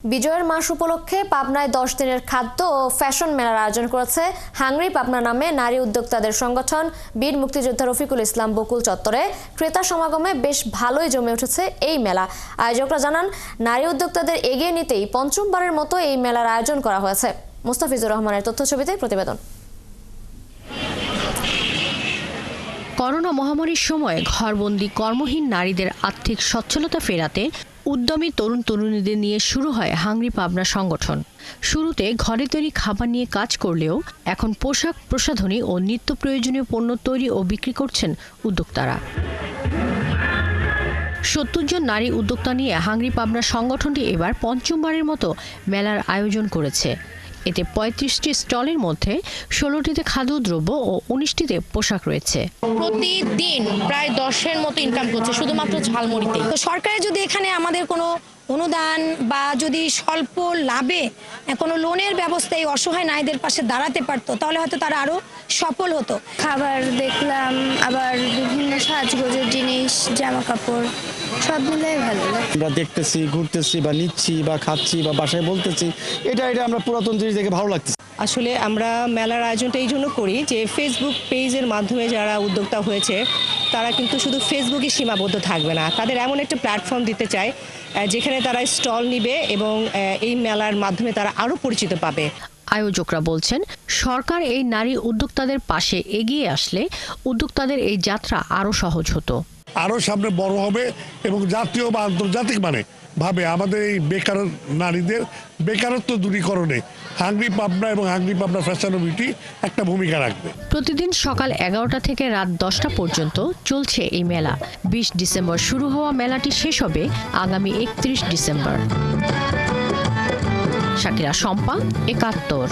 বিজয়ের মাস উপলক্ষে পাবনায় 10 দিনের খাদ্য ও ফ্যাশন মেলার আয়োজন করেছে হাংরি পাবনা নামে নারী উদ্যোক্তাদের সংগঠন। বীর মুক্তিযোদ্ধা রফিকুল ইসলাম বকুল চত্বরে ক্রেতা সমাগমে বেশ ভালোই জমে উঠেছে এই মেলা। আয়োজকরা জানান, নারী উদ্যোক্তাদের এগিয়ে নিতেই পঞ্চমবারের মতো এই মেলার আয়োজন করা হয়েছে। মুস্তাফিজুর রহমানের তথ্যছবিতে প্রতিবেদন। করোনা মহামারীর সময় ঘরবন্দি কর্মহীন নারীদের আর্থিক সচ্ছলতা ফেরাতে উদ্যমী তরুণ তরুণীদের নিয়ে শুরু হয় হাংরি পাবনা সংগঠন। শুরুতে ঘরে তৈরি খাবার নিয়ে কাজ করলেও এখন পোশাক, প্রসাধনী ও নিত্য প্রয়োজনীয় পণ্য তৈরি ও বিক্রি করছেন উদ্যোক্তারা। 70 জন নারী উদ্যোক্তা নিয়ে হাংরি পাবনা সংগঠনটি এবার পঞ্চমবারের মতো মেলার আয়োজন করেছে। এতে 35টি স্টলের মধ্যে 16টিতে খাদ্যদ্রব্য ও 19টিতে পোশাক রয়েছে। প্রতিদিন প্রায় 10-এর মতো ইনকাম করছে শুধুমাত্র ঝালমুড়িতে। তো সরকারের যদি এখানে আমাদের কোনো অনুদান বা যদি স্বল্প লাভে কোনো লোনের ব্যবস্থা এই অসহায় নারীদের পাশে দাঁড়াতে পারতো, তাহলে হয়তো তারা আরো সফল হতো। খাবার দেখলাম, আবার বিভিন্ন সাজগোজের জিনিস, জামা কাপড় সব মিলাই ভালো লাগে। আমরা দেখতেছি, ঘুরতেছি বা নিচ্ছি বা খাচ্ছি বা বাসায় বলতেছি, এটা আমরা পুরাতন জিনিস দেখে ভালো লাগতেছে। আসলে আমরা মেলার আয়োজনটা এই জন্য করি যে ফেসবুক পেজের মাধ্যমে যারা উদ্যোক্তা হয়েছে তারা কিন্তু শুধু ফেসবুকে সীমাবদ্ধ থাকবে না, তাদের এমন একটা প্ল্যাটফর্ম দিতে চায় যেখানে তারা স্টল নিবে এবং এই মেলার মাধ্যমে তারা আরও পরিচিত পাবে। আয়োজকরা বলছেন, সরকার এই নারী উদ্যোক্তাদের পাশে এগিয়ে আসলে উদ্যোক্তাদের এই যাত্রা আরও সহজ হতো, আরও সামনে বড় হবে এবং জাতীয় বা আন্তর্জাতিক ভাবে আমাদের এই বেকার নারীদের বেকারত্ব দূরীকরণে হাংরি পাবনা এবং হাংরি পাবনা ফ্যাশন বিউটি একটা ভূমিকা রাখবে। প্রতিদিন সকাল 11টা থেকে রাত 10টা পর্যন্ত চলছে এই মেলা। 20 ডিসেম্বর শুরু হওয়া মেলাটি শেষ হবে আগামী 31 ডিসেম্বর। শাকিরা শম্পা, 71।